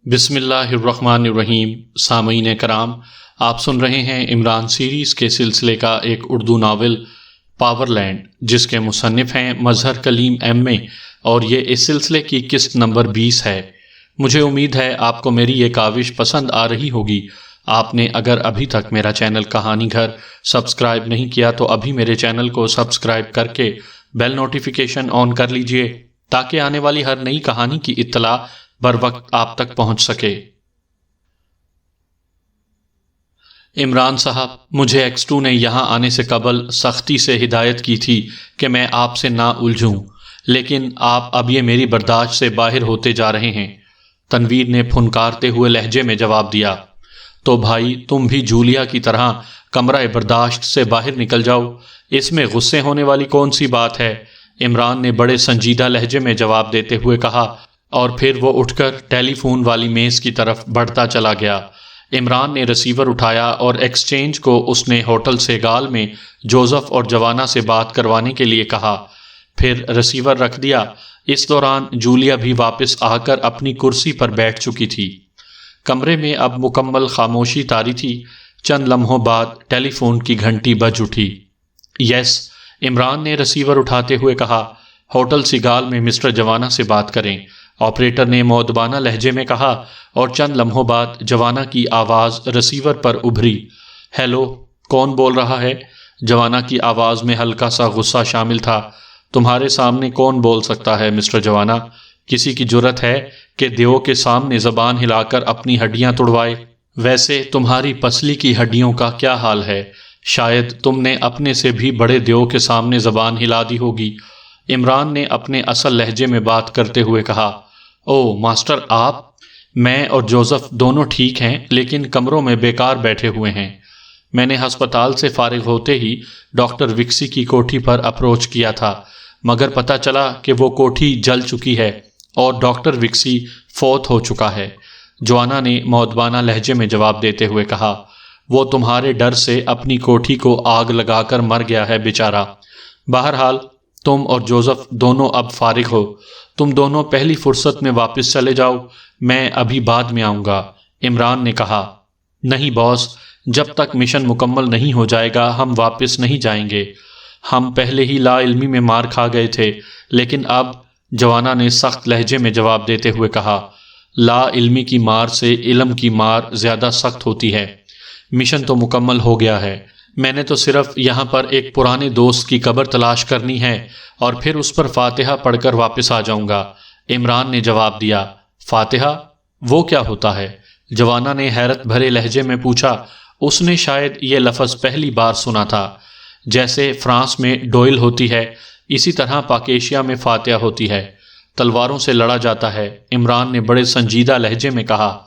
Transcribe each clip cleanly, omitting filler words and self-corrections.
بسم اللہ الرحمن الرحیم۔ سامعین کرام، آپ سن رہے ہیں عمران سیریز کے سلسلے کا ایک اردو ناول پاور لینڈ، جس کے مصنف ہیں مظہر کلیم ایم اے، اور یہ اس سلسلے کی قسط نمبر 20 ہے۔ مجھے امید ہے آپ کو میری یہ کاوش پسند آ رہی ہوگی۔ آپ نے اگر ابھی تک میرا چینل کہانی گھر سبسکرائب نہیں کیا تو ابھی میرے چینل کو سبسکرائب کر کے بیل نوٹیفیکیشن آن کر لیجئے تاکہ آنے والی ہر نئی کہانی کی اطلاع بر وقت آپ تک پہنچ سکے۔ عمران صاحب، مجھے ایکس2 نے یہاں آنے سے قبل سختی سے ہدایت کی تھی کہ میں آپ سے نہ الجھوں، لیکن آپ اب یہ میری برداشت سے باہر ہوتے جا رہے ہیں۔ تنویر نے پھنکارتے ہوئے لہجے میں جواب دیا۔ تو بھائی، تم بھی جولیا کی طرح کمرہ برداشت سے باہر نکل جاؤ، اس میں غصے ہونے والی کون سی بات ہے؟ عمران نے بڑے سنجیدہ لہجے میں جواب دیتے ہوئے کہا، اور پھر وہ اٹھ کر ٹیلی فون والی میز کی طرف بڑھتا چلا گیا۔ عمران نے ریسیور اٹھایا اور ایکسچینج کو اس نے ہوٹل سیگال میں جوزف اور جوانا سے بات کروانے کے لیے کہا، پھر ریسیور رکھ دیا۔ اس دوران جولیا بھی واپس آ کر اپنی کرسی پر بیٹھ چکی تھی۔ کمرے میں اب مکمل خاموشی طاری تھی۔ چند لمحوں بعد ٹیلی فون کی گھنٹی بج اٹھی۔ یس، عمران نے ریسیور اٹھاتے ہوئے کہا، ہوٹل سیگال میں مسٹر جوانا سے بات کریں، آپریٹر نے مؤدبانہ لہجے میں کہا، اور چند لمحوں بعد جوانا کی آواز ریسیور پر ابھری۔ ہیلو، کون بول رہا ہے؟ جوانا کی آواز میں ہلکا سا غصہ شامل تھا۔ تمہارے سامنے کون بول سکتا ہے مسٹر جوانا؟ کسی کی جرأت ہے کہ دیو کے سامنے زبان ہلا کر اپنی ہڈیاں توڑوائے؟ ویسے تمہاری پسلی کی ہڈیوں کا کیا حال ہے؟ شاید تم نے اپنے سے بھی بڑے دیو کے سامنے زبان ہلا دی ہوگی۔ عمران نے اپنے اصل لہجے میں بات کرتے ہوئے کہا، او ماسٹر، آپ؟ میں اور جوزف دونوں ٹھیک ہیں، لیکن کمروں میں بیکار بیٹھے ہوئے ہیں۔ میں نے ہسپتال سے فارغ ہوتے ہی ڈاکٹر وکسی کی کوٹھی پر اپروچ کیا تھا، مگر پتہ چلا کہ وہ کوٹھی جل چکی ہے اور ڈاکٹر وکسی فوت ہو چکا ہے۔ جوانا نے مؤدبانہ لہجے میں جواب دیتے ہوئے کہا، وہ تمہارے ڈر سے اپنی کوٹھی کو آگ لگا کر مر گیا ہے بیچارہ۔ بہرحال تم اور جوزف دونوں اب فارغ ہو، تم دونوں پہلی فرصت میں واپس چلے جاؤ، میں ابھی بعد میں آؤں گا۔ عمران نے کہا، نہیں باس، جب تک مشن مکمل نہیں ہو جائے گا ہم واپس نہیں جائیں گے۔ ہم پہلے ہی لا علمی میں مار کھا گئے تھے، لیکن اب، جوانا نے سخت لہجے میں جواب دیتے ہوئے کہا، لا علمی کی مار سے علم کی مار زیادہ سخت ہوتی ہے۔ مشن تو مکمل ہو گیا ہے، میں نے تو صرف یہاں پر ایک پرانے دوست کی قبر تلاش کرنی ہے اور پھر اس پر فاتحہ پڑھ کر واپس آ جاؤں گا۔ عمران نے جواب دیا، فاتحہ؟ وہ کیا ہوتا ہے؟ جوانا نے حیرت بھرے لہجے میں پوچھا۔ اس نے شاید یہ لفظ پہلی بار سنا تھا۔ جیسے فرانس میں ڈوئل ہوتی ہے، اسی طرح پاکیشیا میں فاتحہ ہوتی ہے، تلواروں سے لڑا جاتا ہے۔ عمران نے بڑے سنجیدہ لہجے میں کہا،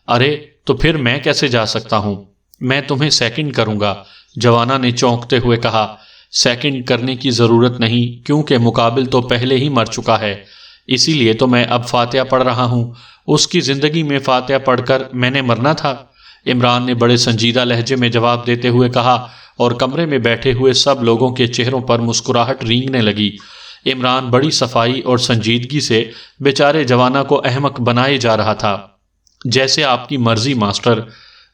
ارے تو پھر میں کیسے جا سکتا ہوں؟ میں تمہیں سیکنڈ کروں گا۔ جوانا نے چونکتے ہوئے کہا، سیکنڈ کرنے کی ضرورت نہیں، کیونکہ مقابل تو پہلے ہی مر چکا ہے، اسی لیے تو میں اب فاتحہ پڑھ رہا ہوں۔ اس کی زندگی میں فاتحہ پڑھ کر میں نے مرنا تھا؟ عمران نے بڑے سنجیدہ لہجے میں جواب دیتے ہوئے کہا، اور کمرے میں بیٹھے ہوئے سب لوگوں کے چہروں پر مسکراہٹ رینگنے لگی۔ عمران بڑی صفائی اور سنجیدگی سے بیچارے جوانا کو احمق بنائے جا رہا تھا۔ جیسے آپ کی مرضی ماسٹر۔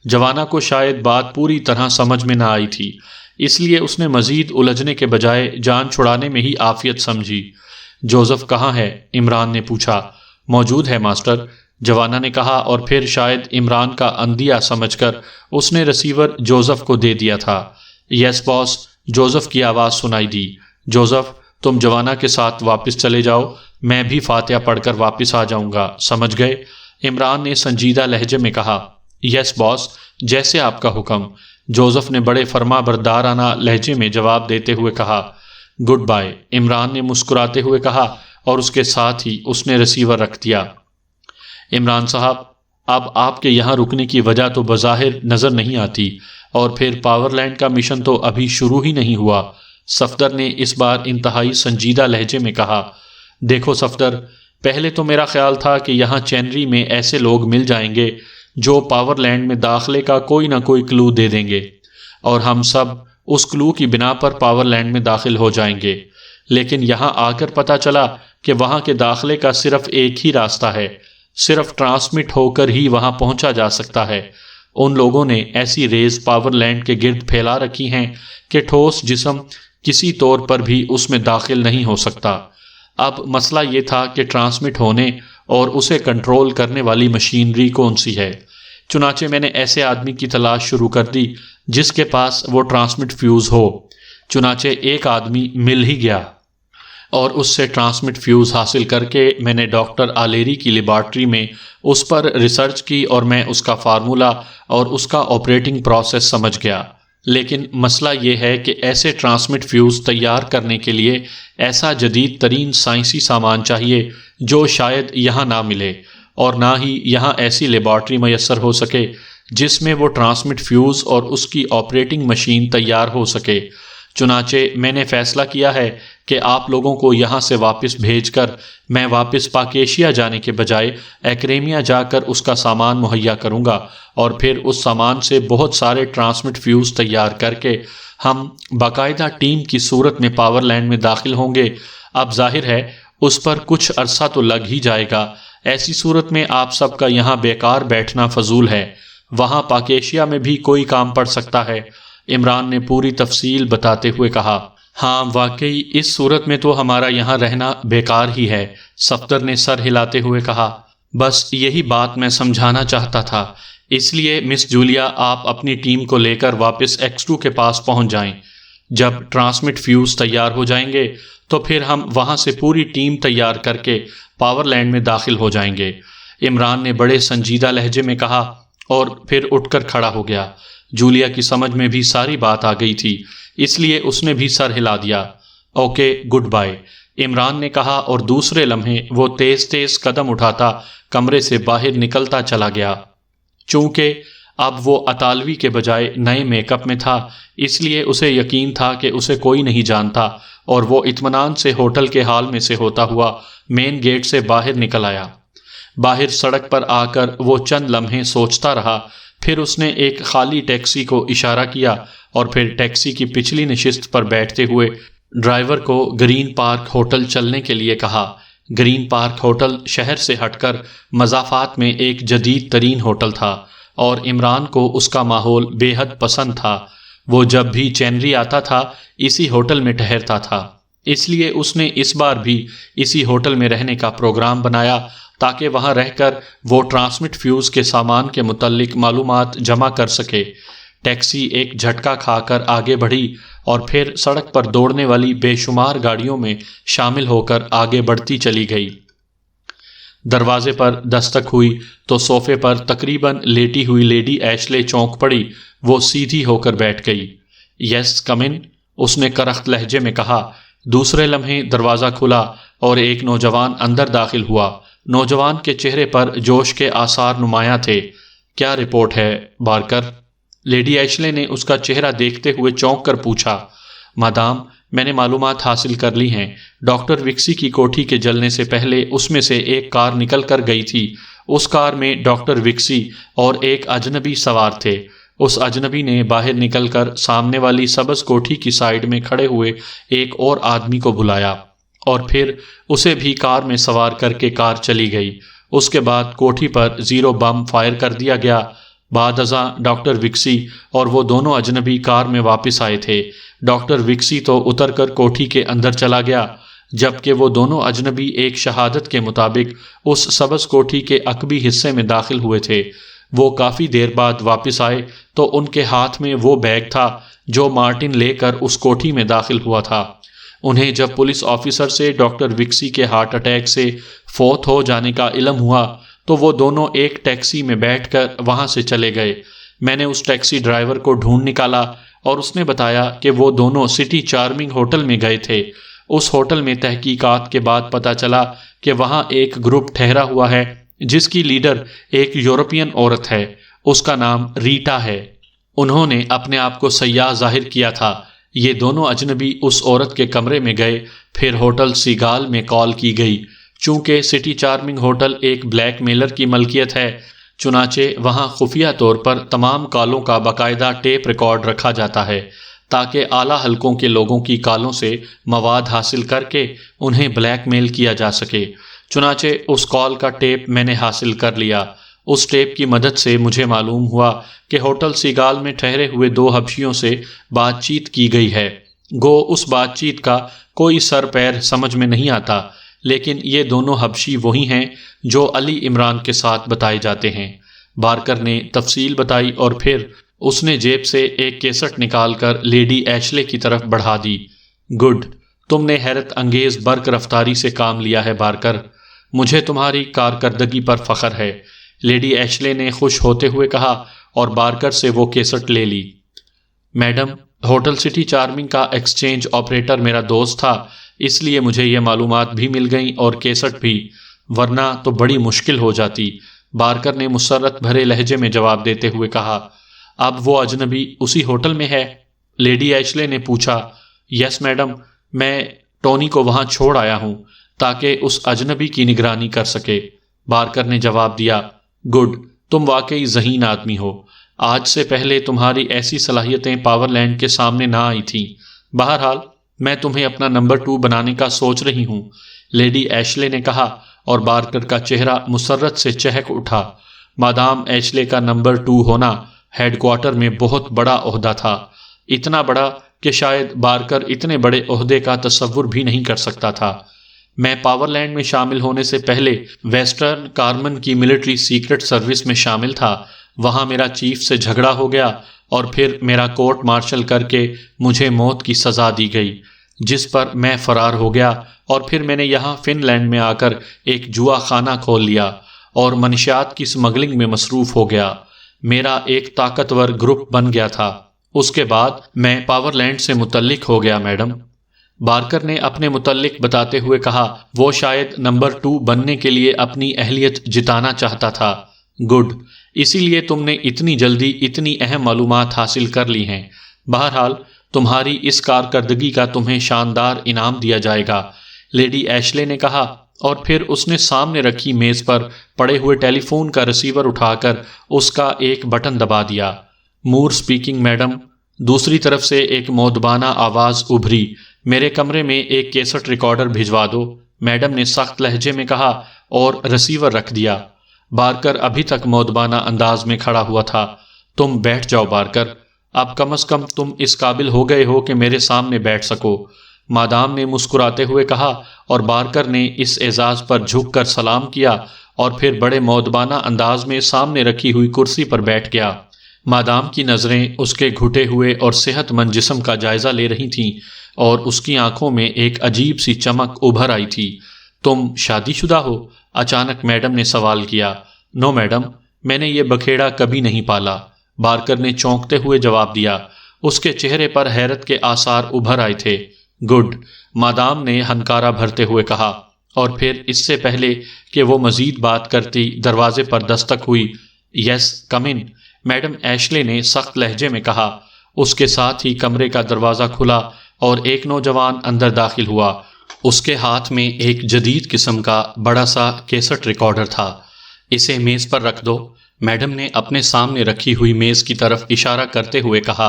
جوانا کو شاید بات پوری طرح سمجھ میں نہ آئی تھی، اس لیے اس نے مزید الجھنے کے بجائے جان چھڑانے میں ہی عافیت سمجھی۔ جوزف کہاں ہے؟ عمران نے پوچھا۔ موجود ہے ماسٹر، جوانا نے کہا، اور پھر شاید عمران کا اندیہ سمجھ کر اس نے ریسیور جوزف کو دے دیا تھا۔ یس باس، جوزف کی آواز سنائی دی۔ جوزف، تم جوانا کے ساتھ واپس چلے جاؤ، میں بھی فاتحہ پڑھ کر واپس آ جاؤں گا، سمجھ گئے؟ عمران نے سنجیدہ لہجے میں کہا، یس باس، جیسے آپ کا حکم۔ جوزف نے بڑے فرما بردارانہ لہجے میں جواب دیتے ہوئے کہا، گڈ بائے۔ عمران نے مسکراتے ہوئے کہا، اور اس کے ساتھ ہی اس نے ریسیور رکھ دیا۔ عمران صاحب، اب آپ کے یہاں رکنے کی وجہ تو بظاہر نظر نہیں آتی، اور پھر پاور لینڈ کا مشن تو ابھی شروع ہی نہیں ہوا۔ صفدر نے اس بار انتہائی سنجیدہ لہجے میں کہا، دیکھو صفدر، پہلے تو میرا خیال تھا کہ یہاں چینری میں ایسے لوگ مل جائیں گے جو پاور لینڈ میں داخلے کا کوئی نہ کوئی کلو دے دیں گے، اور ہم سب اس کلو کی بنا پر پاور لینڈ میں داخل ہو جائیں گے، لیکن یہاں آ کر پتہ چلا کہ وہاں کے داخلے کا صرف ایک ہی راستہ ہے، صرف ٹرانسمٹ ہو کر ہی وہاں پہنچا جا سکتا ہے۔ ان لوگوں نے ایسی ریز پاور لینڈ کے گرد پھیلا رکھی ہیں کہ ٹھوس جسم کسی طور پر بھی اس میں داخل نہیں ہو سکتا۔ اب مسئلہ یہ تھا کہ ٹرانسمٹ ہونے اور اسے کنٹرول کرنے والی مشینری کون سی ہے۔ چنانچہ میں نے ایسے آدمی کی تلاش شروع کر دی جس کے پاس وہ ٹرانسمٹ فیوز ہو۔ چنانچہ ایک آدمی مل ہی گیا اور اس سے ٹرانسمٹ فیوز حاصل کر کے میں نے ڈاکٹر آلیری کی لیبارٹری میں اس پر ریسرچ کی اور میں اس کا فارمولا اور اس کا آپریٹنگ پروسیس سمجھ گیا۔ لیکن مسئلہ یہ ہے کہ ایسے ٹرانسمٹ فیوز تیار کرنے کے لیے ایسا جدید ترین سائنسی سامان چاہیے جو شاید یہاں نہ ملے، اور نہ ہی یہاں ایسی لیبارٹری میسر ہو سکے جس میں وہ ٹرانسمٹ فیوز اور اس کی آپریٹنگ مشین تیار ہو سکے۔ چنانچہ میں نے فیصلہ کیا ہے کہ آپ لوگوں کو یہاں سے واپس بھیج کر میں واپس پاکیشیا جانے کے بجائے ایکریمیا جا کر اس کا سامان مہیا کروں گا، اور پھر اس سامان سے بہت سارے ٹرانسمٹ فیوز تیار کر کے ہم باقاعدہ ٹیم کی صورت میں پاور لینڈ میں داخل ہوں گے۔ اب ظاہر ہے اس پر کچھ عرصہ تو لگ ہی جائے گا۔ ایسی صورت میں آپ سب کا یہاں بیکار بیٹھنا فضول ہے۔ وہاں پاکیشیا میں بھی کوئی کام پڑ سکتا ہے۔ عمران نے پوری تفصیل بتاتے ہوئے کہا۔ ہاں واقعی اس صورت میں تو ہمارا یہاں رہنا بیکار ہی ہے، صفدر نے سر ہلاتے ہوئے کہا۔ بس یہی بات میں سمجھانا چاہتا تھا، اس لیے مس جولیا آپ اپنی ٹیم کو لے کر واپس X2 کے پاس پہنچ جائیں۔ جب ٹرانسمٹ فیوز تیار ہو جائیں گے تو پھر ہم وہاں سے پوری ٹیم تیار کر کے پاور لینڈ میں داخل ہو جائیں گے۔ عمران نے بڑے سنجیدہ لہجے میں کہا اور پھر اٹھ کر کھڑا ہو گیا۔ جولیا کی سمجھ میں بھی ساری بات آ گئی تھی، اس لیے اس نے بھی سر ہلا دیا۔ اوکے گڈ بائے، عمران نے کہا، اور دوسرے لمحے وہ تیز تیز قدم اٹھاتا کمرے سے باہر نکلتا چلا گیا۔ چونکہ اب وہ اطالوی کے بجائے نئے میک اپ میں تھا، اس لیے اسے یقین تھا کہ اسے کوئی نہیں جانتا، اور وہ اطمینان سے ہوٹل کے ہال میں سے ہوتا ہوا مین گیٹ سے باہر نکل آیا۔ باہر سڑک پر آ کر وہ چند لمحے سوچتا رہا، پھر اس نے ایک خالی ٹیکسی کو اشارہ کیا اور پھر ٹیکسی کی پچھلی نشست پر بیٹھتے ہوئے ڈرائیور کو گرین پارک ہوٹل چلنے کے لیے کہا۔ گرین پارک ہوٹل شہر سے ہٹ کر مضافات میں ایک جدید ترین ہوٹل تھا، اور عمران کو اس کا ماحول بے حد پسند تھا۔ وہ جب بھی چینری آتا تھا اسی ہوٹل میں ٹھہرتا تھا، اس لیے اس نے اس بار بھی اسی ہوٹل میں رہنے کا پروگرام بنایا تاکہ وہاں رہ کر وہ ٹرانسمٹ فیوز کے سامان کے متعلق معلومات جمع کر سکے۔ ٹیکسی ایک جھٹکا کھا کر آگے بڑھی اور پھر سڑک پر دوڑنے والی بے شمار گاڑیوں میں شامل ہو کر آگے بڑھتی چلی گئی۔ دروازے پر دستک ہوئی تو صوفے پر تقریباً لیٹی ہوئی لیڈی ایشلے چونک پڑی۔ وہ سیدھی ہو کر بیٹھ گئی۔ یس کم ان، اس نے کرخت لہجے میں کہا۔ دوسرے لمحے دروازہ کھلا اور ایک نوجوان اندر داخل ہوا۔ نوجوان کے چہرے پر جوش کے آثار نمایاں تھے۔ کیا رپورٹ ہے بارکر؟ لیڈی ایشلے نے اس کا چہرہ دیکھتے ہوئے چونک کر پوچھا۔ مادام، میں نے معلومات حاصل کر لی ہیں۔ ڈاکٹر وکسی کی کوٹھی کے جلنے سے پہلے اس میں سے ایک کار نکل کر گئی تھی۔ اس کار میں ڈاکٹر وکسی اور ایک اجنبی سوار تھے۔ اس اجنبی نے باہر نکل کر سامنے والی سبز کوٹھی کی سائیڈ میں کھڑے ہوئے ایک اور آدمی کو بلایا، اور پھر اسے بھی کار میں سوار کر کے کار چلی گئی۔ اس کے بعد کوٹھی پر زیرو بم فائر کر دیا گیا۔ بعد ازاں ڈاکٹر وکسی اور وہ دونوں اجنبی کار میں واپس آئے تھے۔ ڈاکٹر وکسی تو اتر کر کوٹھی کے اندر چلا گیا، جبکہ وہ دونوں اجنبی ایک شہادت کے مطابق اس سبز کوٹھی کے عقبی حصے میں داخل ہوئے تھے۔ وہ کافی دیر بعد واپس آئے تو ان کے ہاتھ میں وہ بیگ تھا جو مارٹن لے کر اس کوٹھی میں داخل ہوا تھا۔ انہیں جب پولیس آفیسر سے ڈاکٹر وکسی کے ہارٹ اٹیک سے فوت ہو جانے کا علم ہوا تو وہ دونوں ایک ٹیکسی میں بیٹھ کر وہاں سے چلے گئے۔ میں نے اس ٹیکسی ڈرائیور کو ڈھونڈ نکالا اور اس نے بتایا کہ وہ دونوں سٹی چارمنگ ہوٹل میں گئے تھے۔ اس ہوٹل میں تحقیقات کے بعد پتہ چلا کہ وہاں ایک گروپ ٹھہرا ہوا ہے جس کی لیڈر ایک یورپین عورت ہے۔ اس کا نام ریٹا ہے۔ انہوں نے اپنے آپ کو سیاح ظاہر کیا تھا۔ یہ دونوں اجنبی اس عورت کے کمرے میں گئے، پھر ہوٹل سیگال میں کال کی گئی۔ چونکہ سٹی چارمنگ ہوٹل ایک بلیک میلر کی ملکیت ہے، چنانچہ وہاں خفیہ طور پر تمام کالوں کا باقاعدہ ٹیپ ریکارڈ رکھا جاتا ہے تاکہ اعلیٰ حلقوں کے لوگوں کی کالوں سے مواد حاصل کر کے انہیں بلیک میل کیا جا سکے۔ چنانچہ اس کال کا ٹیپ میں نے حاصل کر لیا۔ اس ٹیپ کی مدد سے مجھے معلوم ہوا کہ ہوٹل سیگال میں ٹھہرے ہوئے 2 حبشیوں سے بات چیت کی گئی ہے۔ گو اس بات چیت کا کوئی سر پیر سمجھ میں نہیں آتا، لیکن یہ دونوں حبشی وہی ہیں جو علی عمران کے ساتھ بتائے جاتے ہیں۔ بارکر نے تفصیل بتائی اور پھر اس نے جیب سے ایک کیسٹ نکال کر لیڈی ایشلے کی طرف بڑھا دی۔ گڈ، تم نے حیرت انگیز برق رفتاری سے کام لیا ہے بارکر، مجھے تمہاری کارکردگی پر فخر ہے، لیڈی ایشلے نے خوش ہوتے ہوئے کہا اور بارکر سے وہ کیسٹ لے لی۔ میڈم، ہوٹل سٹی چارمنگ کا ایکسچینج آپریٹر میرا دوست تھا، اس لیے مجھے یہ معلومات بھی مل گئیں اور کیسٹ بھی، ورنہ تو بڑی مشکل ہو جاتی، بارکر نے مسرت بھرے لہجے میں جواب دیتے ہوئے کہا۔ اب وہ اجنبی اسی ہوٹل میں ہے؟ لیڈی ایشلے نے پوچھا۔ یس میڈم، میں ٹونی کو وہاں چھوڑ آیا ہوں تاکہ اس اجنبی کی نگرانی کر سکے، بارکر نے جواب دیا۔ گڈ، تم واقعی ذہین آدمی ہو، آج سے پہلے تمہاری ایسی صلاحیتیں پاور لینڈ کے سامنے نہ آئی تھیں۔ بہرحال میں تمہیں اپنا نمبر 2 بنانے کا سوچ رہی ہوں، لیڈی ایشلے نے کہا اور بارکر کا چہرہ مسرت سے چہک اٹھا۔ مادام ایشلے کا نمبر 2 ہونا ہیڈ کوارٹر میں بہت بڑا عہدہ تھا، اتنا بڑا کہ شاید بارکر اتنے بڑے عہدے کا تصور بھی نہیں کر سکتا تھا۔ میں پاور لینڈ میں شامل ہونے سے پہلے ویسٹرن کارمن کی ملٹری سیکرٹ سروس میں شامل تھا، وہاں میرا چیف سے جھگڑا ہو گیا اور پھر میرا کورٹ مارشل کر کے مجھے موت کی سزا دی گئی، جس پر میں فرار ہو گیا، اور پھر میں نے یہاں فن لینڈ میں آ کر ایک جوا خانہ کھول لیا اور منشیات کی سمگلنگ میں مصروف ہو گیا۔ میرا ایک طاقتور گروپ بن گیا تھا، اس کے بعد میں پاور لینڈ سے متعلق ہو گیا میڈم، بارکر نے اپنے متعلق بتاتے ہوئے کہا۔ وہ شاید نمبر 2 بننے کے لیے اپنی اہلیت جتانا چاہتا تھا۔ گڈ، اسی لیے تم نے اتنی جلدی اتنی اہم معلومات حاصل کر لی ہیں۔ بہرحال تمہاری اس کارکردگی کا تمہیں شاندار انعام دیا جائے گا، لیڈی ایشلے نے کہا، اور پھر اس نے سامنے رکھی میز پر پڑے ہوئے ٹیلی فون کا ریسیور اٹھا کر اس کا ایک بٹن دبا دیا۔ مور اسپیکنگ میڈم، دوسری طرف سے ایک مؤدبانہ آواز ابھری۔ میرے کمرے میں ایک کیسٹ ریکارڈر بھجوا دو، میڈم نے سخت لہجے میں کہا اور ریسیور رکھ دیا۔ بارکر ابھی تک مؤدبانہ انداز میں کھڑا ہوا تھا۔ تم بیٹھ جاؤ بارکر، اب کم از کم تم اس قابل ہو گئے ہو کہ میرے سامنے بیٹھ سکو، مادام نے مسکراتے ہوئے کہا، اور بارکر نے اس اعزاز پر جھک کر سلام کیا اور پھر بڑے مؤدبانہ انداز میں سامنے رکھی ہوئی کرسی پر بیٹھ گیا۔ مادام کی نظریں اس کے گھٹے ہوئے اور صحت مند جسم کا جائزہ لے رہی تھیں اور اس کی آنکھوں میں ایک عجیب سی چمک ابھر آئی تھی۔ تم شادی شدہ ہو؟ اچانک میڈم نے سوال کیا۔ نو میڈم، میں نے یہ بکھیڑا کبھی نہیں پالا، بارکر نے چونکتے ہوئے جواب دیا۔ اس کے چہرے پر حیرت کے آثار ابھر آئے تھے۔ گڈ، مادام نے ہنکارا بھرتے ہوئے کہا، اور پھر اس سے پہلے کہ وہ مزید بات کرتی دروازے پر دستک ہوئی۔ یس، کم ان، میڈم ایشلے نے سخت لہجے میں کہا۔ اس کے ساتھ ہی کمرے کا دروازہ کھلا اور ایک نوجوان اندر داخل ہوا۔ اس کے ہاتھ میں ایک جدید قسم کا بڑا سا کیسٹ ریکارڈر تھا۔ اسے میز پر رکھ دو، میڈم نے اپنے سامنے رکھی ہوئی میز کی طرف اشارہ کرتے ہوئے کہا،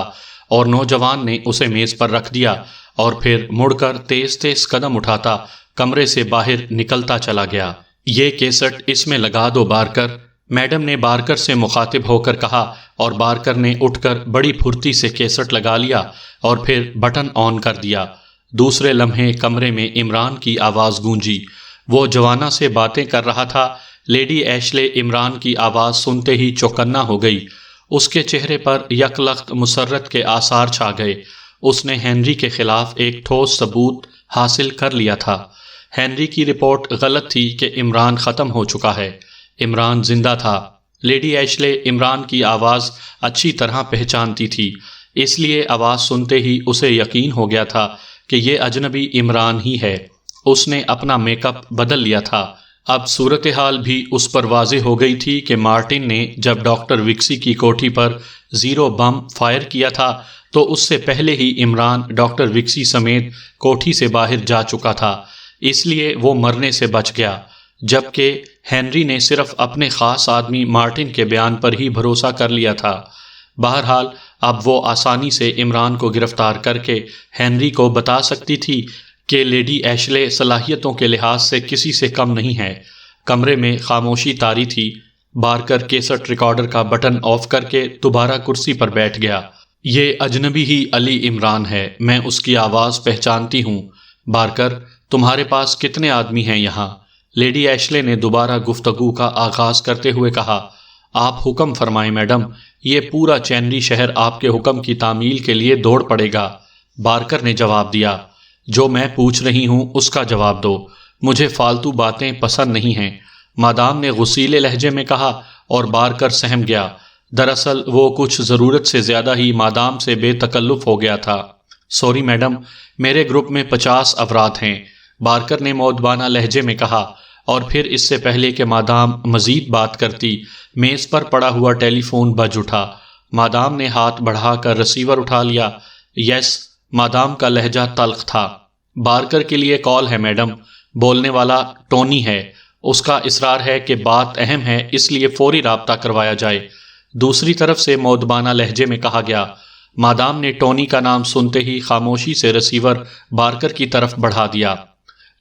اور نوجوان نے اسے میز پر رکھ دیا اور پھر مڑ کر تیز تیز قدم اٹھاتا کمرے سے باہر نکلتا چلا گیا۔ یہ کیسٹ اس میں لگا دو بارکر، میڈم نے بارکر سے مخاطب ہو کر کہا، اور بارکر نے اٹھ کر بڑی پھرتی سے کیسٹ لگا لیا اور پھر بٹن آن کر دیا۔ دوسرے لمحے کمرے میں عمران کی آواز گونجی۔ وہ جوانا سے باتیں کر رہا تھا۔ لیڈی ایشلے عمران کی آواز سنتے ہی چوکنا ہو گئی۔ اس کے چہرے پر یک لخت مسرت کے آثار چھا گئے۔ اس نے ہنری کے خلاف ایک ٹھوس ثبوت حاصل کر لیا تھا۔ ہنری کی رپورٹ غلط تھی کہ عمران ختم ہو چکا ہے، عمران زندہ تھا۔ لیڈی ایشلے عمران کی آواز اچھی طرح پہچانتی تھی، اس لیے آواز سنتے ہی اسے یقین ہو گیا تھا کہ یہ اجنبی عمران ہی ہے۔ اس نے اپنا میک اپ بدل لیا تھا۔ اب صورتحال بھی اس پر واضح ہو گئی تھی کہ مارٹن نے جب ڈاکٹر وکسی کی کوٹھی پر زیرو بم فائر کیا تھا تو اس سے پہلے ہی عمران ڈاکٹر وکسی سمیت کوٹھی سے باہر جا چکا تھا، اس لیے وہ مرنے سے بچ گیا، جبکہ ہنری نے صرف اپنے خاص آدمی مارٹن کے بیان پر ہی بھروسہ کر لیا تھا۔ بہرحال اب وہ آسانی سے عمران کو گرفتار کر کے ہنری کو بتا سکتی تھی کہ لیڈی ایشلے صلاحیتوں کے لحاظ سے کسی سے کم نہیں ہے۔ کمرے میں خاموشی طاری تھی۔ بارکر کیسٹ ریکارڈر کا بٹن آف کر کے دوبارہ کرسی پر بیٹھ گیا۔ یہ اجنبی ہی علی عمران ہے، میں اس کی آواز پہچانتی ہوں۔ بارکر، تمہارے پاس کتنے آدمی ہیں یہاں؟ لیڈی ایشلے نے دوبارہ گفتگو کا آغاز کرتے ہوئے کہا۔ آپ حکم فرمائیں میڈم، یہ پورا چینری شہر آپ کے حکم کی تعمیل کے لیے دوڑ پڑے گا۔ بارکر نے جواب دیا۔ جو میں پوچھ رہی ہوں اس کا جواب دو، مجھے فالتو باتیں پسند نہیں ہیں، مادام نے غصیلے لہجے میں کہا، اور بارکر سہم گیا۔ دراصل وہ کچھ ضرورت سے زیادہ ہی مادام سے بے تکلف ہو گیا تھا۔ سوری میڈم، میرے گروپ میں 50 افراد ہیں، بارکر نے مؤدبانہ لہجے میں کہا، اور پھر اس سے پہلے کہ مادام مزید بات کرتی، میز پر پڑا ہوا ٹیلی فون بج اٹھا۔ مادام نے ہاتھ بڑھا کر رسیور اٹھا لیا۔ یس، مادام کا لہجہ تلخ تھا۔ بارکر کے لیے کال ہے میڈم، بولنے والا ٹونی ہے، اس کا اصرار ہے کہ بات اہم ہے اس لیے فوری رابطہ کروایا جائے، دوسری طرف سے مؤدبانہ لہجے میں کہا گیا۔ مادام نے ٹونی کا نام سنتے ہی خاموشی سے رسیور بارکر کی طرف بڑھا دیا،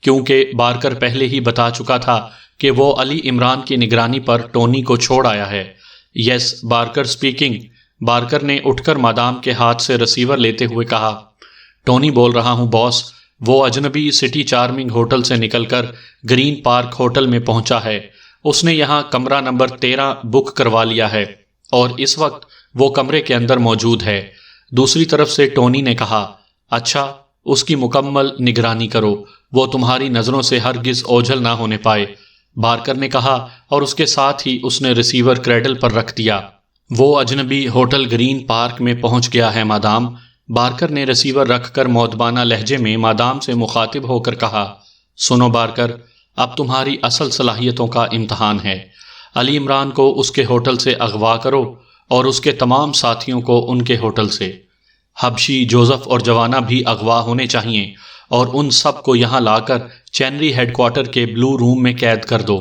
کیونکہ بارکر پہلے ہی بتا چکا تھا کہ وہ علی عمران کی نگرانی پر ٹونی کو چھوڑ آیا ہے۔ یس، بارکر اسپیکنگ، بارکر نے اٹھ کر مادام کے ہاتھ سے رسیور لیتے ہوئے کہا۔ ٹونی بول رہا ہوں باس، وہ اجنبی سٹی چارمنگ ہوٹل سے نکل کر گرین پارک ہوٹل میں پہنچا ہے، اس نے یہاں کمرہ نمبر 13 بک کروا لیا ہے اور اس وقت وہ کمرے کے اندر موجود ہے۔ دوسری طرف سے ٹونی نے کہا، اچھا، اس کی مکمل نگرانی کرو، وہ تمہاری نظروں سے ہرگز اوجھل نہ ہونے پائے، بارکر نے کہا، اور اس کے ساتھ ہی اس نے ریسیور کریڈل پر رکھ دیا۔ وہ اجنبی ہوٹل گرین پارک میں پہنچ گیا ہے مادام، بارکر نے ریسیور رکھ کر مؤدبانہ لہجے میں مادام سے مخاطب ہو کر کہا۔ سنو بارکر، اب تمہاری اصل صلاحیتوں کا امتحان ہے۔ علی عمران کو اس کے ہوٹل سے اغوا کرو اور اس کے تمام ساتھیوں کو ان کے ہوٹل سے۔ حبشی، جوزف اور جوانا بھی اغوا ہونے چاہئیں اور ان سب کو یہاں لا کر چینری ہیڈ کوارٹر کے بلو روم میں قید کر دو۔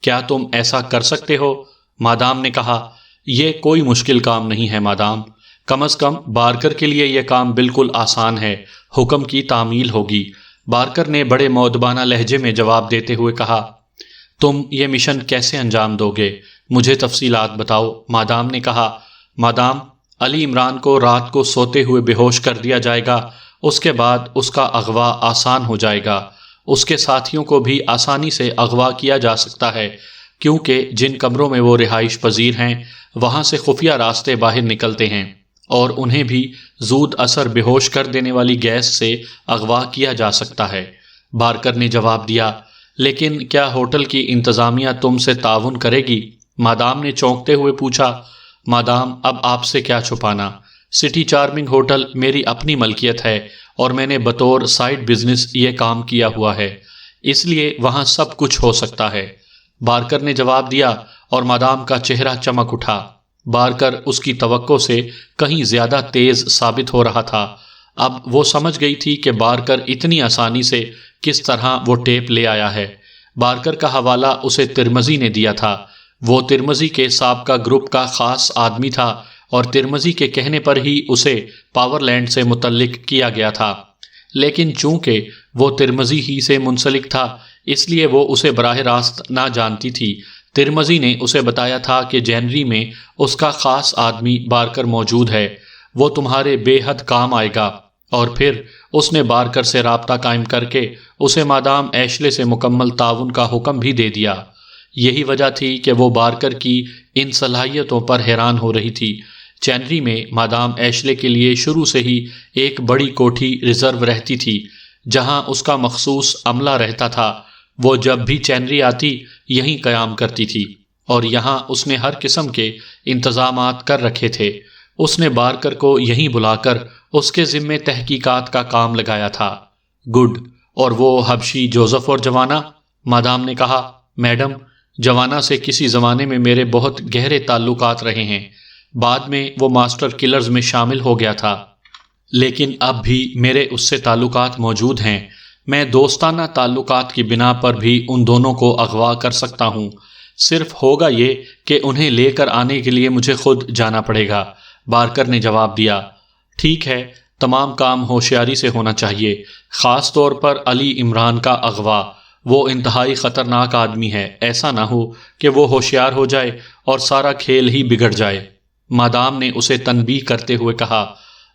کیا تم ایسا کر سکتے ہو؟ مادام نے کہا۔ یہ کوئی مشکل کام نہیں ہے مادام، کم از کم بارکر کے لیے یہ کام بالکل آسان ہے، حکم کی تعمیل ہوگی، بارکر نے بڑے مؤدبانہ لہجے میں جواب دیتے ہوئے کہا۔ تم یہ مشن کیسے انجام دو گے؟ مجھے تفصیلات بتاؤ، مادام نے کہا۔ مادام، علی عمران کو رات کو سوتے ہوئے بے ہوش کر دیا جائے گا، اس کے بعد اس کا اغوا آسان ہو جائے گا، اس کے ساتھیوں کو بھی آسانی سے اغوا کیا جا سکتا ہے، کیونکہ جن کمروں میں وہ رہائش پذیر ہیں وہاں سے خفیہ راستے باہر نکلتے ہیں اور انہیں بھی زود اثر بے ہوش کر دینے والی گیس سے اغوا کیا جا سکتا ہے، بارکر نے جواب دیا۔ لیکن کیا ہوٹل کی انتظامیہ تم سے تعاون کرے گی؟ مادام نے چونکتے ہوئے پوچھا۔ مادام، اب آپ سے کیا چھپانا، سٹی چارمنگ ہوٹل میری اپنی ملکیت ہے اور میں نے بطور سائیڈ بزنس یہ کام کیا ہوا ہے، اس لیے وہاں سب کچھ ہو سکتا ہے، بارکر نے جواب دیا، اور مادام کا چہرہ چمک اٹھا۔ بارکر اس کی توقع سے کہیں زیادہ تیز ثابت ہو رہا تھا۔ اب وہ سمجھ گئی تھی کہ بارکر اتنی آسانی سے کس طرح وہ ٹیپ لے آیا ہے۔ بارکر کا حوالہ اسے ترمزی نے دیا تھا، وہ ترمزی کے سابقہ گروپ کا خاص آدمی تھا اور ترمزی کے کہنے پر ہی اسے پاور لینڈ سے متعلق کیا گیا تھا، لیکن چونکہ وہ ترمزی ہی سے منسلک تھا اس لیے وہ اسے براہ راست نہ جانتی تھی۔ ترمزی نے اسے بتایا تھا کہ جینری میں اس کا خاص آدمی بارکر موجود ہے، وہ تمہارے بے حد کام آئے گا، اور پھر اس نے بارکر سے رابطہ قائم کر کے اسے مادام ایشلے سے مکمل تعاون کا حکم بھی دے دیا۔ یہی وجہ تھی کہ وہ بارکر کی ان صلاحیتوں پر حیران ہو رہی تھی۔ چینری میں مادام ایشلے کے لیے شروع سے ہی ایک بڑی کوٹھی ریزرو رہتی تھی جہاں اس کا مخصوص عملہ رہتا تھا، وہ جب بھی چینری آتی یہیں قیام کرتی تھی اور یہاں اس نے ہر قسم کے انتظامات کر رکھے تھے۔ اس نے بارکر کو یہیں بلا کر اس کے ذمے تحقیقات کا کام لگایا تھا۔ گڈ، اور وہ حبشی، جوزف اور جوانا؟ مادام نے کہا۔ میڈم، جوانا سے کسی زمانے میں میرے بہت گہرے تعلقات رہے ہیں، بعد میں وہ ماسٹر کلرز میں شامل ہو گیا تھا، لیکن اب بھی میرے اس سے تعلقات موجود ہیں، میں دوستانہ تعلقات کی بنا پر بھی ان دونوں کو اغوا کر سکتا ہوں، صرف ہوگا یہ کہ انہیں لے کر آنے کے لیے مجھے خود جانا پڑے گا، بارکر نے جواب دیا۔ ٹھیک ہے، تمام کام ہوشیاری سے ہونا چاہیے، خاص طور پر علی عمران کا اغوا۔ وہ انتہائی خطرناک آدمی ہے، ایسا نہ ہو کہ وہ ہوشیار ہو جائے اور سارا کھیل ہی بگڑ جائے۔ مادام نے اسے تنبیہ کرتے ہوئے کہا،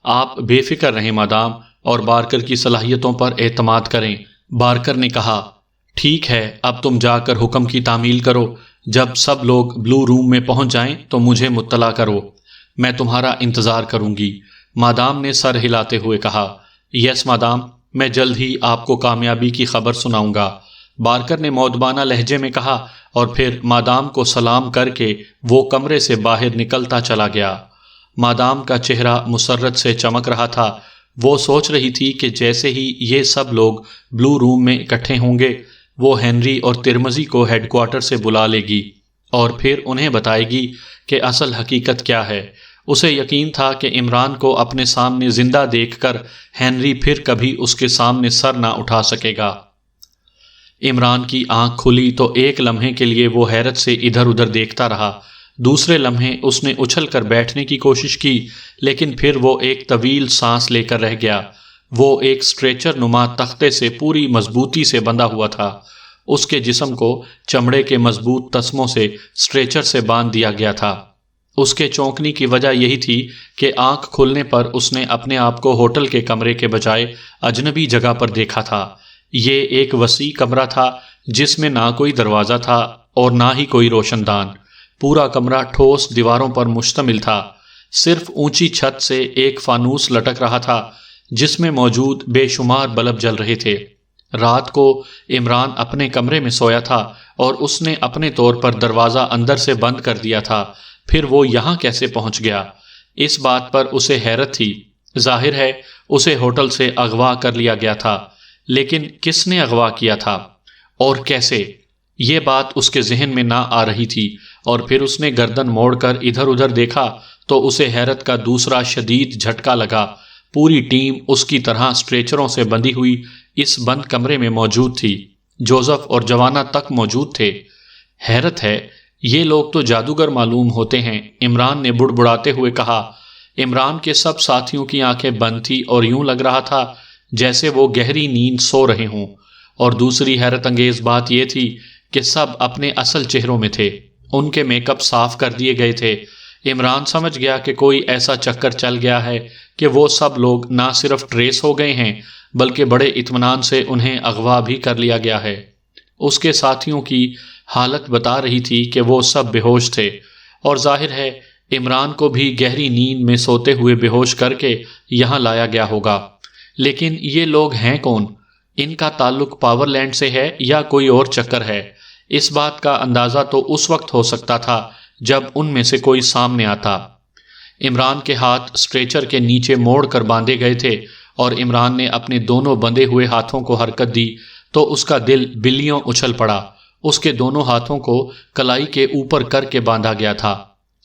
آپ بے فکر رہیں مادام، اور بارکر کی صلاحیتوں پر اعتماد کریں۔ بارکر نے کہا، ٹھیک ہے، اب تم جا کر حکم کی تعمیل کرو۔ جب سب لوگ بلو روم میں پہنچ جائیں تو مجھے مطلع کرو، میں تمہارا انتظار کروں گی۔ مادام نے سر ہلاتے ہوئے کہا، یس مادام، میں جلد ہی آپ کو کامیابی کی خبر سناؤں گا۔ بارکر نے مؤدبانہ لہجے میں کہا، اور پھر مادام کو سلام کر کے وہ کمرے سے باہر نکلتا چلا گیا۔ مادام کا چہرہ مسرت سے چمک رہا تھا۔ وہ سوچ رہی تھی کہ جیسے ہی یہ سب لوگ بلو روم میں اکٹھے ہوں گے، وہ ہنری اور ترمزی کو ہیڈ کوارٹر سے بلا لے گی اور پھر انہیں بتائے گی کہ اصل حقیقت کیا ہے۔ اسے یقین تھا کہ عمران کو اپنے سامنے زندہ دیکھ کر ہنری پھر کبھی اس کے سامنے سر نہ اٹھا سکے گا۔ عمران کی آنکھ کھلی تو ایک لمحے کے لیے وہ حیرت سے ادھر ادھر دیکھتا رہا۔ دوسرے لمحے اس نے اچھل کر بیٹھنے کی کوشش کی، لیکن پھر وہ ایک طویل سانس لے کر رہ گیا۔ وہ ایک اسٹریچر نما تختے سے پوری مضبوطی سے بندھا ہوا تھا۔ اس کے جسم کو چمڑے کے مضبوط تسموں سے اسٹریچر سے باندھ دیا گیا تھا۔ اس کے چونکنے کی وجہ یہی تھی کہ آنکھ کھلنے پر اس نے اپنے آپ کو ہوٹل کے کمرے کے بجائے اجنبی جگہ پر دیکھا تھا۔ یہ ایک وسیع کمرہ تھا جس میں نہ کوئی دروازہ تھا اور نہ ہی کوئی روشن دان۔ پورا کمرہ ٹھوس دیواروں پر مشتمل تھا۔ صرف اونچی چھت سے ایک فانوس لٹک رہا تھا جس میں موجود بے شمار بلب جل رہے تھے۔ رات کو عمران اپنے کمرے میں سویا تھا اور اس نے اپنے طور پر دروازہ اندر سے بند کر دیا تھا، پھر وہ یہاں کیسے پہنچ گیا؟ اس بات پر اسے حیرت تھی۔ ظاہر ہے اسے ہوٹل سے اغوا کر لیا گیا تھا، لیکن کس نے اغوا کیا تھا اور کیسے؟ یہ بات اس کے ذہن میں نہ آ رہی تھی، اور پھر اس نے گردن موڑ کر ادھر ادھر دیکھا تو اسے حیرت کا دوسرا شدید جھٹکا لگا۔ پوری ٹیم اس کی طرح اسٹریچروں سے بندھی ہوئی اس بند کمرے میں موجود تھی۔ جوزف اور جوانا تک موجود تھے۔ حیرت ہے، یہ لوگ تو جادوگر معلوم ہوتے ہیں، عمران نے بڑبڑاتے ہوئے کہا۔ عمران کے سب ساتھیوں کی آنکھیں بند تھی اور یوں لگ رہا تھا جیسے وہ گہری نیند سو رہے ہوں، اور دوسری حیرت انگیز بات یہ تھی کہ سب اپنے اصل چہروں میں تھے۔ ان کے میک اپ صاف کر دیے گئے تھے۔ عمران سمجھ گیا کہ کوئی ایسا چکر چل گیا ہے کہ وہ سب لوگ نہ صرف ٹریس ہو گئے ہیں بلکہ بڑے اطمینان سے انہیں اغوا بھی کر لیا گیا ہے۔ اس کے ساتھیوں کی حالت بتا رہی تھی کہ وہ سب بے ہوش تھے، اور ظاہر ہے عمران کو بھی گہری نیند میں سوتے ہوئے بے ہوش کر کے یہاں لایا گیا ہوگا۔ لیکن یہ لوگ ہیں کون؟ ان کا تعلق پاور لینڈ سے ہے یا کوئی اور چکر ہے؟ اس بات کا اندازہ تو اس وقت ہو سکتا تھا جب ان میں سے کوئی سامنے آتا۔ عمران کے ہاتھ اسٹریچر کے نیچے موڑ کر باندھے گئے تھے، اور عمران نے اپنے دونوں بندھے ہوئے ہاتھوں کو حرکت دی تو اس کا دل بلیوں اچھل پڑا۔ اس کے دونوں ہاتھوں کو کلائی کے اوپر کر کے باندھا گیا تھا،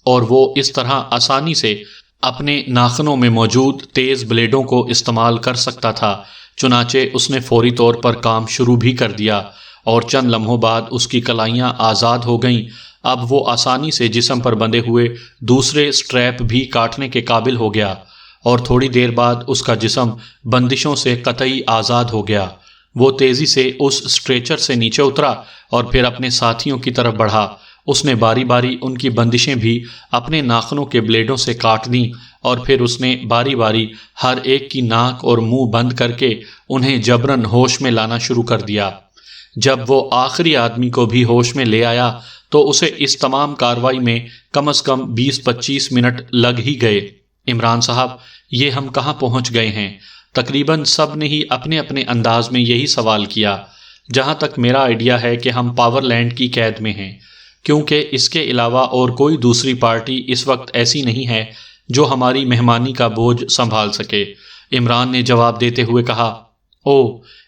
اور وہ اس طرح آسانی سے اپنے ناخنوں میں موجود تیز بلیڈوں کو استعمال کر سکتا تھا۔ چنانچہ اس نے فوری طور پر کام شروع بھی کر دیا، اور چند لمحوں بعد اس کی کلائیاں آزاد ہو گئیں۔ اب وہ آسانی سے جسم پر بندھے ہوئے دوسرے اسٹریپ بھی کاٹنے کے قابل ہو گیا، اور تھوڑی دیر بعد اس کا جسم بندشوں سے قطعی آزاد ہو گیا۔ وہ تیزی سے اس اسٹریچر سے نیچے اترا اور پھر اپنے ساتھیوں کی طرف بڑھا۔ اس نے باری باری ان کی بندشیں بھی اپنے ناخنوں کے بلیڈوں سے کاٹ دیں، اور پھر اس نے باری باری ہر ایک کی ناک اور منہ بند کر کے انہیں جبراً ہوش میں لانا شروع کر دیا۔ جب وہ آخری آدمی کو بھی ہوش میں لے آیا تو اسے اس تمام کارروائی میں کم از کم 20-25 منٹ لگ ہی گئے۔ عمران صاحب، یہ ہم کہاں پہنچ گئے ہیں؟ تقریباً سب نے ہی اپنے اپنے انداز میں یہی سوال کیا۔ جہاں تک میرا آئیڈیا ہے کہ ہم پاور لینڈ کی قید میں ہیں، کیونکہ اس کے علاوہ اور کوئی دوسری پارٹی اس وقت ایسی نہیں ہے جو ہماری مہمانی کا بوجھ سنبھال سکے۔ عمران نے جواب دیتے ہوئے کہا، او،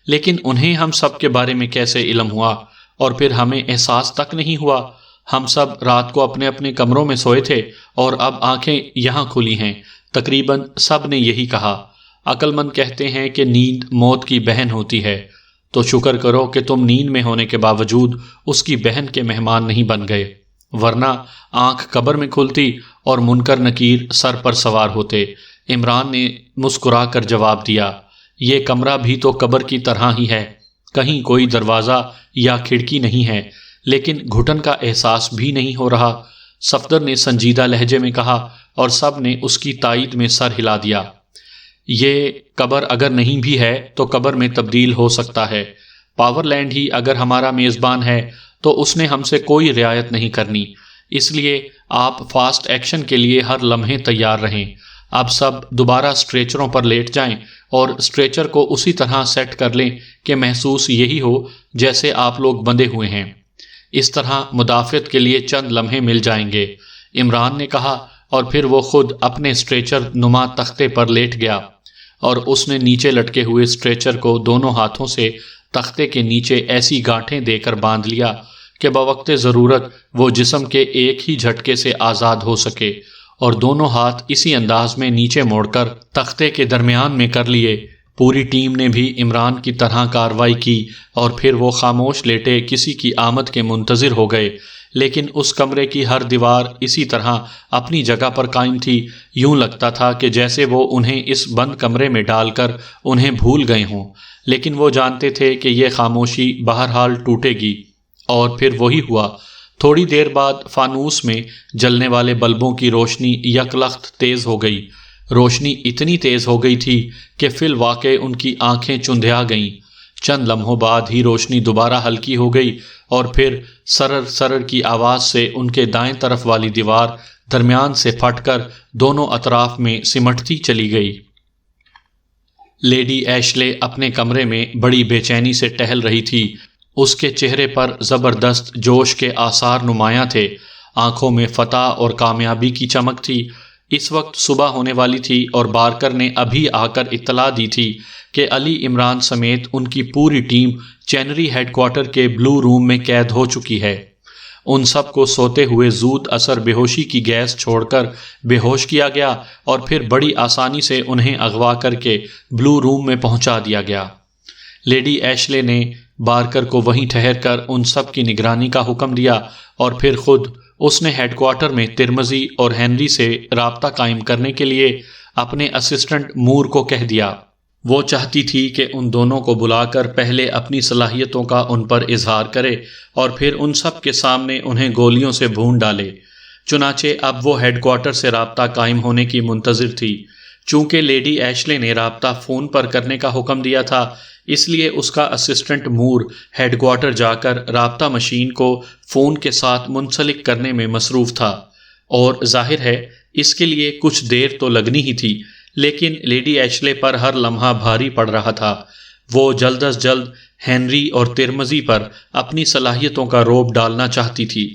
لیکن انہیں ہم سب کے بارے میں کیسے علم ہوا؟ اور پھر ہمیں احساس تک نہیں ہوا۔ ہم سب رات کو اپنے اپنے کمروں میں سوئے تھے اور اب آنکھیں یہاں کھلی ہیں۔ تقریباً سب نے یہی کہا۔ عقل مند کہتے ہیں کہ نیند موت کی بہن ہوتی ہے، تو شکر کرو کہ تم نیند میں ہونے کے باوجود اس کی بہن کے مہمان نہیں بن گئے، ورنہ آنکھ قبر میں کھلتی اور منکر نکیر سر پر سوار ہوتے۔ عمران نے مسکرا کر جواب دیا، یہ کمرہ بھی تو قبر کی طرح ہی ہے، کہیں کوئی دروازہ یا کھڑکی نہیں ہے، لیکن گھٹن کا احساس بھی نہیں ہو رہا۔ صفدر نے سنجیدہ لہجے میں کہا اور سب نے اس کی تائید میں سر ہلا دیا۔ یہ قبر اگر نہیں بھی ہے تو قبر میں تبدیل ہو سکتا ہے۔ پاور لینڈ ہی اگر ہمارا میزبان ہے تو اس نے ہم سے کوئی رعایت نہیں کرنی، اس لیے آپ فاسٹ ایکشن کے لیے ہر لمحے تیار رہیں۔ اب سب دوبارہ اسٹریچروں پر لیٹ جائیں اور اسٹریچر کو اسی طرح سیٹ کر لیں کہ محسوس یہی ہو جیسے آپ لوگ بندھے ہوئے ہیں۔ اس طرح مدافعت کے لیے چند لمحے مل جائیں گے، عمران نے کہا، اور پھر وہ خود اپنے اسٹریچر نما تختے پر لیٹ گیا اور اس نے نیچے لٹکے ہوئے اسٹریچر کو دونوں ہاتھوں سے تختے کے نیچے ایسی گانٹھیں دے کر باندھ لیا کہ بوقت ضرورت وہ جسم کے ایک ہی جھٹکے سے آزاد ہو سکے، اور دونوں ہاتھ اسی انداز میں نیچے موڑ کر تختے کے درمیان میں کر لیے۔ پوری ٹیم نے بھی عمران کی طرح کارروائی کی اور پھر وہ خاموش لیٹے کسی کی آمد کے منتظر ہو گئے، لیکن اس کمرے کی ہر دیوار اسی طرح اپنی جگہ پر قائم تھی، یوں لگتا تھا کہ جیسے وہ انہیں اس بند کمرے میں ڈال کر انہیں بھول گئے ہوں، لیکن وہ جانتے تھے کہ یہ خاموشی بہرحال ٹوٹے گی۔ اور پھر وہی ہوا۔ تھوڑی دیر بعد فانوس میں جلنے والے بلبوں کی روشنی یکلخت تیز ہو گئی۔ روشنی اتنی تیز ہو گئی تھی کہ فی الواقع ان کی آنکھیں چندھیا گئیں۔ چند لمحوں بعد ہی روشنی دوبارہ ہلکی ہو گئی اور پھر سرر سرر کی آواز سے ان کے دائیں طرف والی دیوار درمیان سے پھٹ کر دونوں اطراف میں سمٹتی چلی گئی۔ لیڈی ایشلے اپنے کمرے میں بڑی بے چینی سے ٹہل رہی تھی۔ اس کے چہرے پر زبردست جوش کے آثار نمایاں تھے، آنکھوں میں فتح اور کامیابی کی چمک تھی۔ اس وقت صبح ہونے والی تھی اور بارکر نے ابھی آ کر اطلاع دی تھی کہ علی عمران سمیت ان کی پوری ٹیم چینری ہیڈ کوارٹر کے بلو روم میں قید ہو چکی ہے۔ ان سب کو سوتے ہوئے زود اثر بے ہوشی کی گیس چھوڑ کر بے ہوش کیا گیا اور پھر بڑی آسانی سے انہیں اغوا کر کے بلو روم میں پہنچا دیا گیا۔ لیڈی ایشلے نے بارکر کو وہیں ٹھہر کر ان سب کی نگرانی کا حکم دیا اور پھر خود اس نے ہیڈ کوارٹر میں ترمزی اور ہنری سے رابطہ قائم کرنے کے لیے اپنے اسسٹنٹ مور کو کہہ دیا۔ وہ چاہتی تھی کہ ان دونوں کو بلا کر پہلے اپنی صلاحیتوں کا ان پر اظہار کرے اور پھر ان سب کے سامنے انہیں گولیوں سے بھون ڈالے۔ چنانچہ اب وہ ہیڈ کوارٹر سے رابطہ قائم ہونے کی منتظر تھی۔ چونکہ لیڈی ایشلے نے رابطہ فون پر کرنے کا حکم دیا تھا، اس لیے اس کا اسسٹنٹ مور ہیڈ کوارٹر جا کر رابطہ مشین کو فون کے ساتھ منسلک کرنے میں مصروف تھا، اور ظاہر ہے اس کے لیے کچھ دیر تو لگنی ہی تھی، لیکن لیڈی ایشلے پر ہر لمحہ بھاری پڑ رہا تھا۔ وہ جلد از جلد ہنری اور ترمزی پر اپنی صلاحیتوں کا روب ڈالنا چاہتی تھی۔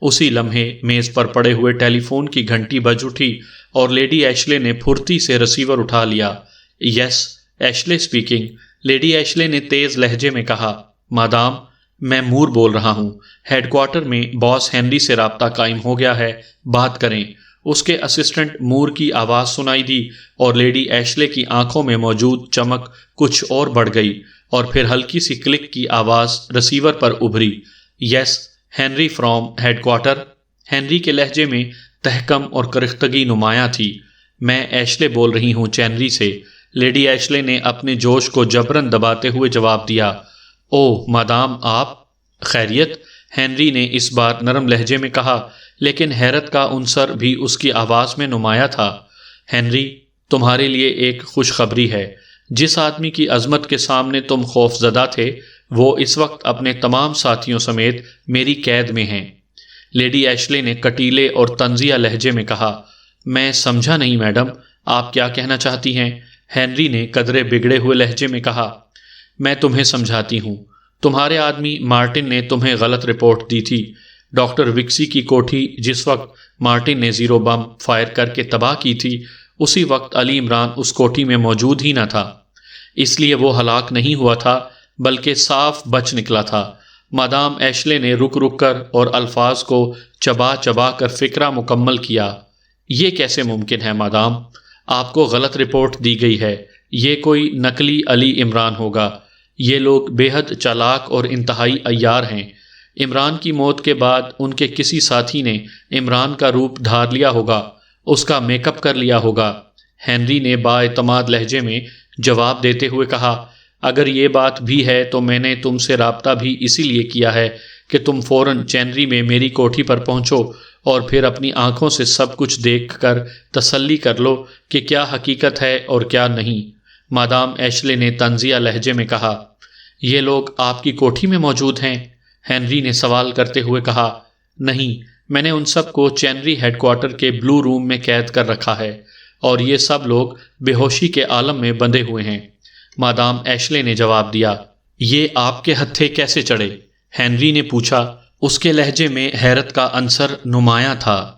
اسی لمحے میز پر پڑے ہوئے ٹیلی فون کی گھنٹی بج اٹھی اور لیڈی ایشلے نے پھرتی سے ریسیور اٹھا لیا۔ یس، ایشلے اسپیکنگ، لیڈی ایشلے نے تیز لہجے میں کہا۔ مادام، میں مور بول رہا ہوں، ہیڈ کوارٹر میں باس ہنری سے رابطہ قائم ہو گیا ہے، بات کریں۔ اس کے اسسٹنٹ مور کی آواز سنائی دی اور لیڈی ایشلے کی آنکھوں میں موجود چمک کچھ اور بڑھ گئی، اور پھر ہلکی سی کلک کی آواز ریسیور پر ابھری۔ Yes, Henry from headquarter. Henry کے لہجے میں تحکم اور کرختگی نمایاں تھی۔ میں ایشلے بول رہی ہوں چینری سے، لیڈی ایشلے نے اپنے جوش کو جبرن دباتے ہوئے جواب دیا۔ اوہ مادام، آپ خیریت؟ ہنری نے اس بار نرم لہجے میں کہا، لیکن حیرت کا عنصر بھی اس کی آواز میں نمایاں تھا۔ ہنری، تمہارے لیے ایک خوشخبری ہے۔ جس آدمی کی عظمت کے سامنے تم خوف زدہ تھے، وہ اس وقت اپنے تمام ساتھیوں سمیت میری قید میں ہیں۔ لیڈی ایشلے نے کٹیلے اور طنزیہ لہجے میں کہا۔ میں سمجھا نہیں میڈم، آپ کیا کہنا چاہتی ہیں؟ ہنری نے قدرے بگڑے ہوئے لہجے میں کہا۔ میں تمہیں سمجھاتی ہوں۔ تمہارے آدمی مارٹن نے تمہیں غلط رپورٹ دی تھی۔ ڈاکٹر وکسی کی کوٹھی جس وقت مارٹن نے زیرو بم فائر کر کے تباہ کی تھی، اسی وقت علی عمران اس کوٹھی میں موجود ہی نہ تھا، اس لیے وہ ہلاک نہیں ہوا تھا بلکہ صاف بچ نکلا تھا۔ مادام ایشلے نے رک رک کر اور الفاظ کو چبا چبا کر فکرہ مکمل کیا۔ یہ کیسے ممکن ہے مادام؟ آپ کو غلط رپورٹ دی گئی ہے۔ یہ کوئی نقلی علی عمران ہوگا۔ یہ لوگ بے حد چالاک اور انتہائی عیار ہیں۔ عمران کی موت کے بعد ان کے کسی ساتھی نے عمران کا روپ دھار لیا ہوگا، اس کا میک اپ کر لیا ہوگا۔ ہنری نے بااعتماد لہجے میں جواب دیتے ہوئے کہا، اگر یہ بات بھی ہے تو میں نے تم سے رابطہ بھی اسی لیے کیا ہے کہ تم فوراً چینری میں میری کوٹھی پر پہنچو اور پھر اپنی آنکھوں سے سب کچھ دیکھ کر تسلی کر لو کہ کیا حقیقت ہے اور کیا نہیں۔ مادام ایشلے نے طنزیہ لہجے میں کہا، یہ لوگ آپ کی کوٹھی میں موجود ہیں؟ ہنری نے سوال کرتے ہوئے کہا، نہیں، میں نے ان سب کو چینری ہیڈ کوارٹر کے بلو روم میں قید کر رکھا ہے اور یہ سب لوگ بے ہوشی کے عالم میں بندھے ہوئے ہیں۔ مادام ایشلے نے جواب دیا، یہ آپ کے ہتھے کیسے چڑھے؟ ہنری نے پوچھا، اس کے لہجے میں حیرت کا عنصر نمایاں تھا۔